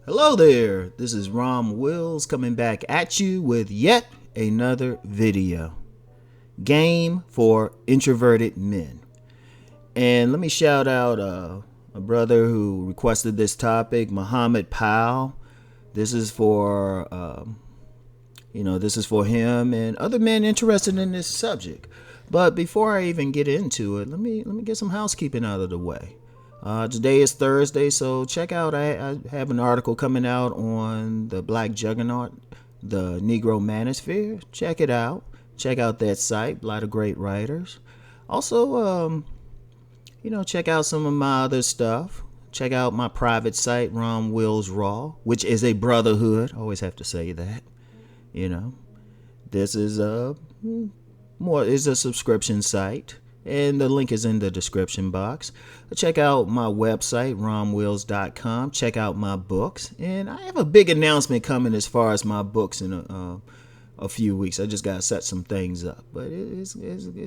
Hello there, this is Rom Wills coming back at you with yet another video. Game for Introverted Men. And let me shout out a brother who requested this topic, Muhammad Powell. This is for this is for him and other men interested in this subject. But before I even get into it, let me get some housekeeping out of the way. Today is Thursday, so check out. I have an article coming out on the Black Juggernaut, the Negro Manosphere. Check it out. Check out that site. A lot of great writers. Also, check out some of my other stuff. Check out my private site, Rom Wills Raw, which is a brotherhood. I always have to say that. This is a subscription site. And the link is in the description box. Check out my website, romwills.com. Check out my books. And I have a big announcement coming as far as my books in a few weeks. I just got to set some things up. But it's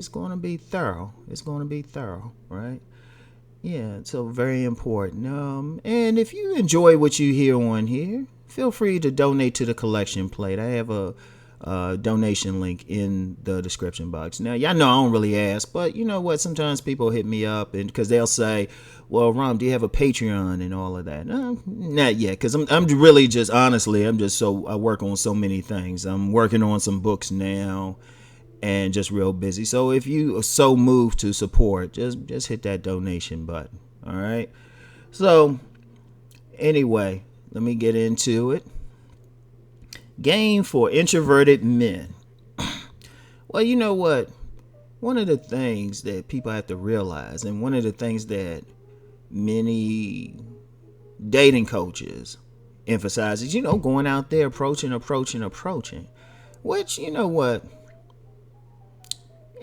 going to be thorough. It's going to be thorough, right? Yeah, so very important. And if you enjoy what you hear on here, feel free to donate to the collection plate. I have a donation link in the description box. Now, y'all know I don't really ask, but you know what? Sometimes people hit me up and because they'll say, "Well, Rom, do you have a Patreon and all of that?" No, not yet, because I'm really just honestly, I work on so many things. I'm working on some books now, and just real busy. So if you are so moved to support, just hit that donation button. All right. So anyway, let me get into it. Game for Introverted Men. Well, you know what? One of the things that people have to realize, and one of the things that many dating coaches emphasize is, going out there, approaching, which, you know what,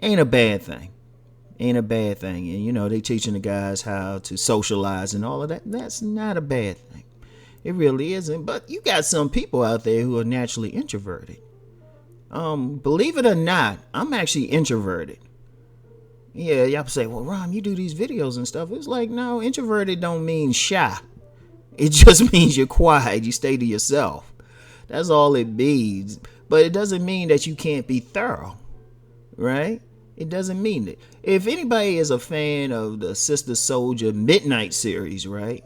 ain't a bad thing. Ain't a bad thing. And, they teaching the guys how to socialize and all of that. That's not a bad thing. It really isn't. But you got some people out there who are naturally introverted. Believe it or not, I'm actually introverted. Yeah, y'all say, "Well, Rom, you do these videos and stuff." It's like, no, introverted don't mean shy. It just means you're quiet. You stay to yourself. That's all it means. But it doesn't mean that you can't be thorough, right? It doesn't mean it. If anybody is a fan of the Sister Soldier Midnight series, right?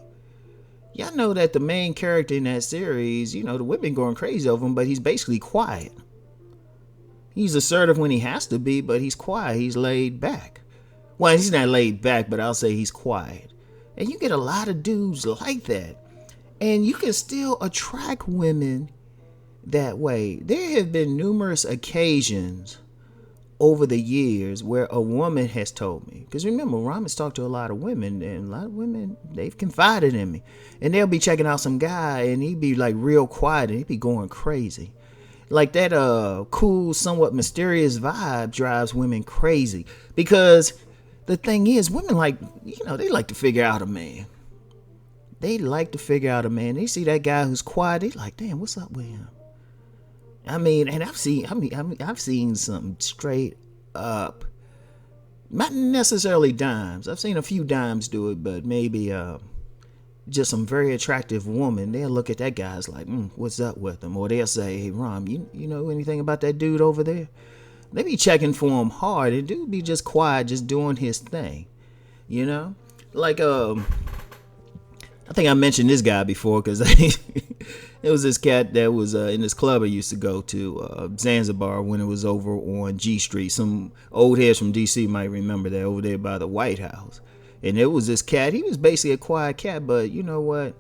Y'all know that the main character in that series, the women going crazy over him, but he's basically quiet. He's assertive when he has to be, but he's quiet. He's laid back. Well, he's not laid back, but I'll say he's quiet. And you get a lot of dudes like that. And you can still attract women that way. There have been numerous occasions over the years where a woman has told me, because remember, Rom has talked to a lot of women, and a lot of women, they've confided in me, and they'll be checking out some guy and he'd be like real quiet and he'd be going crazy. Like that cool, somewhat mysterious vibe drives women crazy, because the thing is, women they like to figure out a man. They like to figure out a man. They see that guy who's quiet, they like, damn, what's up with him? And I've seen some straight up, not necessarily dimes. I've seen a few dimes do it, but maybe just some very attractive woman. They'll look at that guy's like, what's up with him? Or they'll say, "Hey, Rom, you know anything about that dude over there?" They be checking for him hard. And dude be just quiet, just doing his thing, like I think I mentioned this guy before because it was this cat that was in this club I used to go to, Zanzibar, when it was over on G Street. Some old heads from DC might remember that, over there by the White House. And it was this cat. He was basically a quiet cat, but you know what?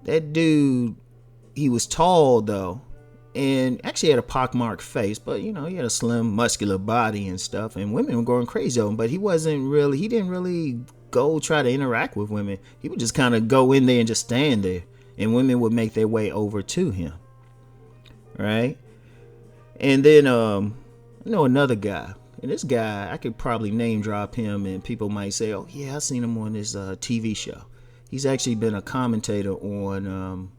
That dude, he was tall though, and actually had a pockmarked face, but he had a slim, muscular body and stuff, and women were going crazy on him, but he didn't really go try to interact with women. He would just kind of go in there and just stand there, and women would make their way over to him, right? And then another guy, and this guy, I could probably name drop him and people might say, "Oh yeah, I seen him on this TV show." He's actually been a commentator on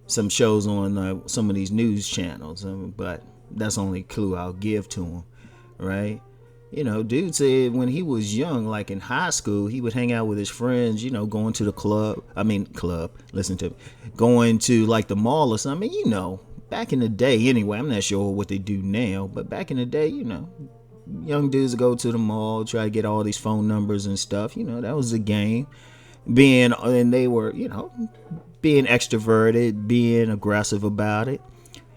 some shows on some of these news channels, but that's the only clue I'll give to him, right? Dude said when he was young, like in high school, he would hang out with his friends, going to the club. I mean, club, listen to me. Going to like the mall or something, back in the day anyway. I'm not sure what they do now, but back in the day, young dudes would go to the mall, try to get all these phone numbers and stuff. That was the game. And they were, being extroverted, being aggressive about it.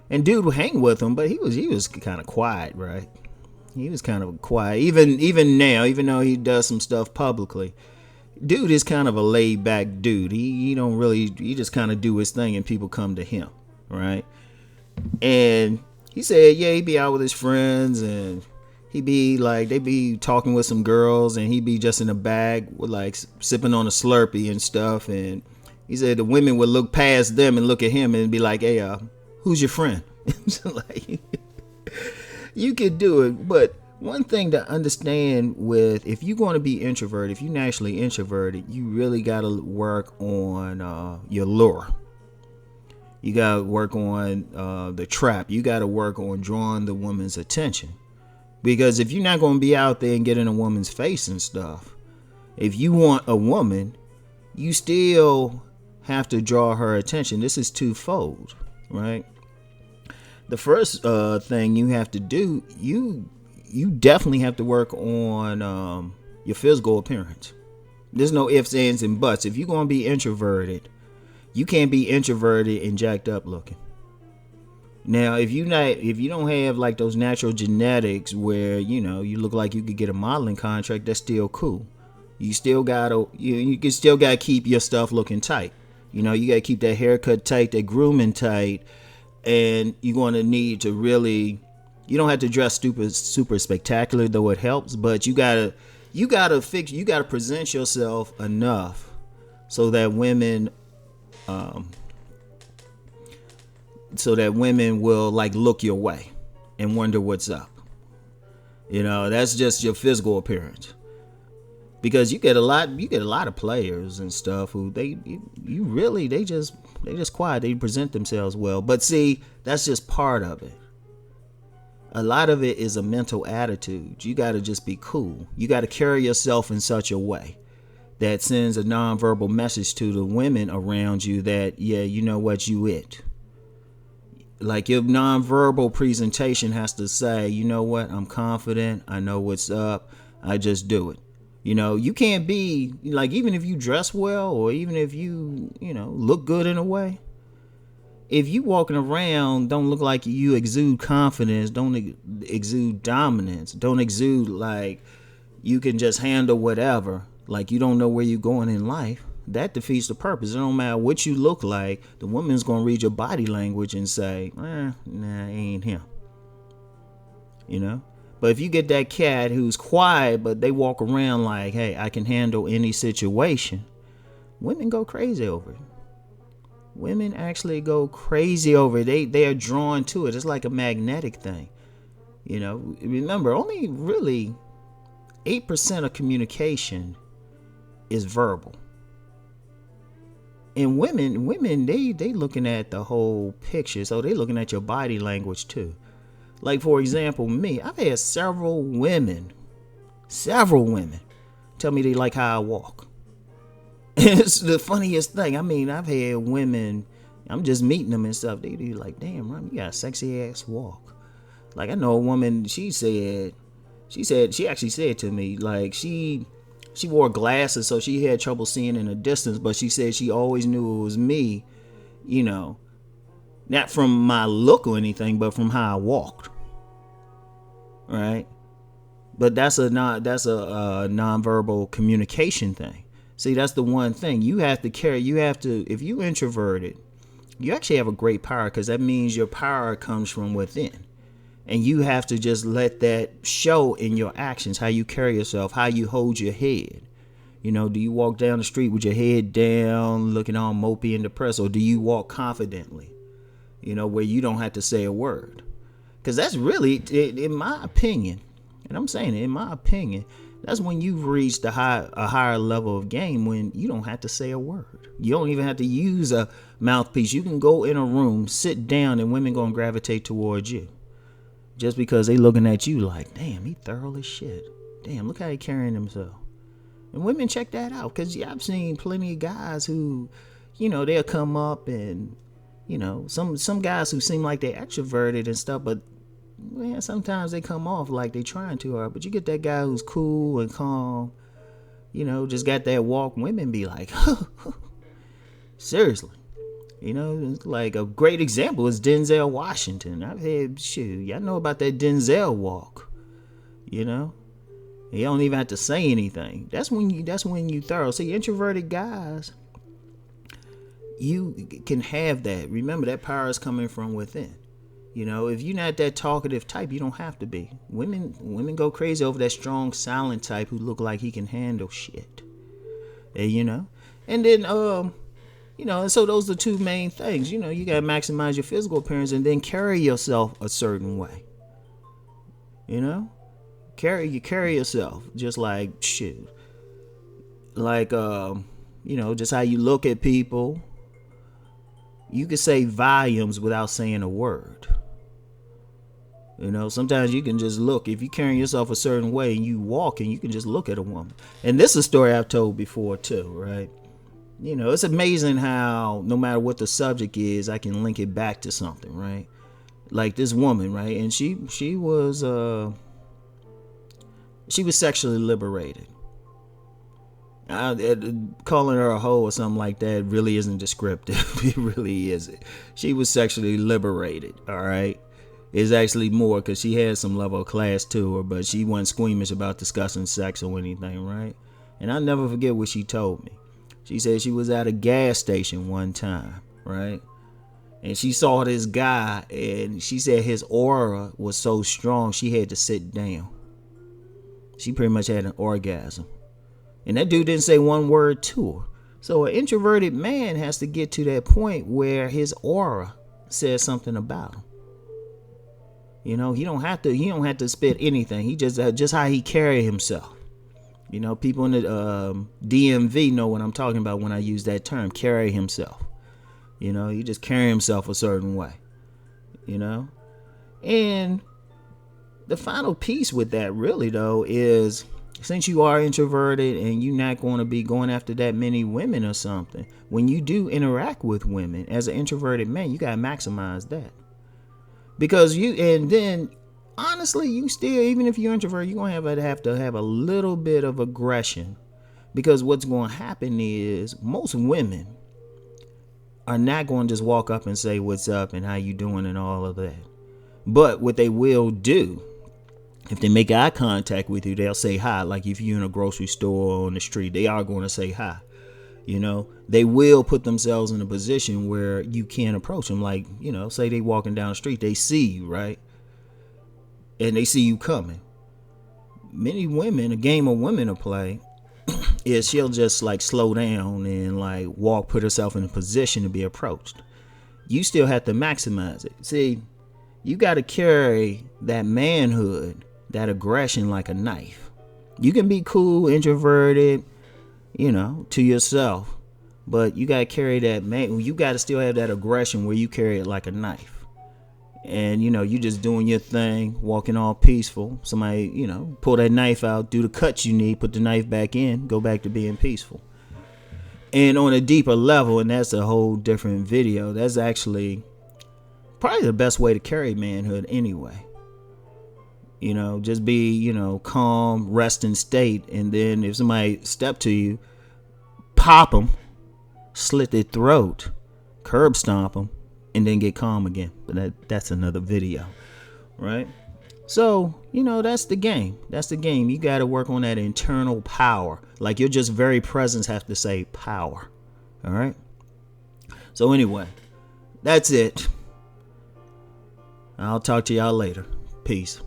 And dude would hang with him, but he was kind of quiet, right? He was kind of quiet. Even now, even though he does some stuff publicly, dude is kind of a laid back dude. He don't really, he just kind of do his thing and people come to him, right? And he said, yeah, he'd be out with his friends and he'd be like, they be talking with some girls and he'd be just in a bag with like sipping on a Slurpee and stuff. And he said the women would look past them and look at him and be like, hey, who's your friend? Like, you could do it, but one thing to understand with, if you're going to be introverted, if you're naturally introverted, you really got to work on your lure. You got to work on the trap. You got to work on drawing the woman's attention. Because if you're not going to be out there and get in a woman's face and stuff, if you want a woman, you still have to draw her attention. This is twofold, right? The first thing you have to do, you definitely have to work on your physical appearance. There's no ifs, ands, and buts. If you're going to be introverted, you can't be introverted and jacked up looking. Now, if you don't have like those natural genetics where you look like you could get a modeling contract, that's still cool. You still gotta you can still gotta keep your stuff looking tight. You gotta keep that haircut tight, that grooming tight. And you're going to need to really, you don't have to dress super spectacular, though it helps, but you gotta present yourself enough so that women will like look your way and wonder what's up. That's just your physical appearance. Because you get a lot of players and stuff who they just quiet. They present themselves well. But see, that's just part of it. A lot of it is a mental attitude. You got to just be cool. You got to carry yourself in such a way that sends a nonverbal message to the women around you that, yeah, you know what, you it. Like your nonverbal presentation has to say, you know what, I'm confident. I know what's up. I just do it. You can't be like, even if you dress well or even if you look good in a way, if you walking around don't look like you exude confidence, don't exude dominance, don't exude like you can just handle whatever, like you don't know where you're going in life, that defeats the purpose. It don't matter what you look like, the woman's gonna read your body language and say, nah, ain't him. But if you get that cat who's quiet, but they walk around like, hey, I can handle any situation, women go crazy over it. Women actually go crazy over it. They are drawn to it. It's like a magnetic thing. Remember, only really 8% of communication is verbal. And women, they looking at the whole picture. So they looking at your body language too. Like, for example, me, I've had several women tell me they like how I walk. It's the funniest thing. I mean, I've had women, I'm just meeting them and stuff. They like, damn, Rom, you got a sexy ass walk. Like, I know a woman, she actually said to me, like, she wore glasses, so she had trouble seeing in the distance, but she said she always knew it was me, not from my look or anything, but from how I walked. Right? But that's a nonverbal communication thing. See, that's the one thing if you introverted, you actually have a great power, because that means your power comes from within. And you have to just let that show in your actions, how you carry yourself, how you hold your head. Do you walk down the street with your head down, looking all mopey and depressed, or do you walk confidently, where you don't have to say a word? Because that's really, in my opinion, and I'm saying it, in my opinion, that's when you've reached a higher level of game, when you don't have to say a word. You don't even have to use a mouthpiece. You can go in a room, sit down, and women gonna gravitate towards you. just because they looking at you like, damn, he thorough as shit. Damn, look how he carrying himself. And women check that out, because I've seen plenty of guys who, they'll come up and, some guys who seem like they're extroverted and stuff, but man, sometimes they come off like they trying too hard. But you get that guy who's cool and calm, just got that walk. Women be like, seriously. Like a great example is Denzel Washington. I've had, y'all know about that Denzel walk. You don't even have to say anything. That's when you thorough. See, introverted guys, you can have that. Remember, that power is coming from within. If you're not that talkative type, you don't have to be. Women go crazy over that strong, silent type who look like he can handle shit. And then and so those are the two main things. You got to maximize your physical appearance and then carry yourself a certain way. Carry yourself just like shit. Like just how you look at people. You can say volumes without saying a word. Sometimes you can just look. If you're carrying yourself a certain way and you walk, and you can just look at a woman. And this is a story I've told before too, right? It's amazing how no matter what the subject is, I can link it back to something, right? Like this woman, right? And she was sexually liberated. Calling her a hoe or something like that really isn't descriptive. It really isn't. She was sexually liberated, all right? It's actually more because she had some level of class to her, but she wasn't squeamish about discussing sex or anything, right? And I'll never forget what she told me. She said she was at a gas station one time, right? And she saw this guy, and she said his aura was so strong she had to sit down. She pretty much had an orgasm. And that dude didn't say one word to her. So an introverted man has to get to that point where his aura says something about him. He don't have to spit anything. He just how he carry himself. People in the DMV know what I'm talking about when I use that term, carry himself. He just carry himself a certain way. And the final piece with that really though is, since you are introverted and you're not going to be going after that many women or something, when you do interact with women as an introverted man, you got to maximize that. Because honestly, you still, even if you're introverted, you're going to have to have a little bit of aggression. Because what's going to happen is most women are not going to just walk up and say what's up and how you doing and all of that. But what they will do, if they make eye contact with you, they'll say hi. Like if you're in a grocery store or on the street, they are going to say hi. They will put themselves in a position where you can't approach them. Like, say they walking down the street, they see you, right? And they see you coming. Many women, a game of women to play is she'll just like slow down and like walk, put herself in a position to be approached. You still have to maximize it. See, you got to carry that manhood, that aggression like a knife. You can be cool, introverted, to yourself, but you got to carry that man. You got to still have that aggression where you carry it like a knife. And, you just doing your thing, walking all peaceful. Somebody, pull that knife out, do the cuts you need, put the knife back in, go back to being peaceful. And on a deeper level, and that's a whole different video, that's actually probably the best way to carry manhood anyway. Just be, calm, rest in state. And then if somebody step to you, pop them, slit their throat, curb stomp them, and then get calm again. But that's another video, right? So, that's the game. That's the game. You got to work on that internal power. Like your just very presence have to say power. All right. So anyway, that's it. I'll talk to y'all later. Peace.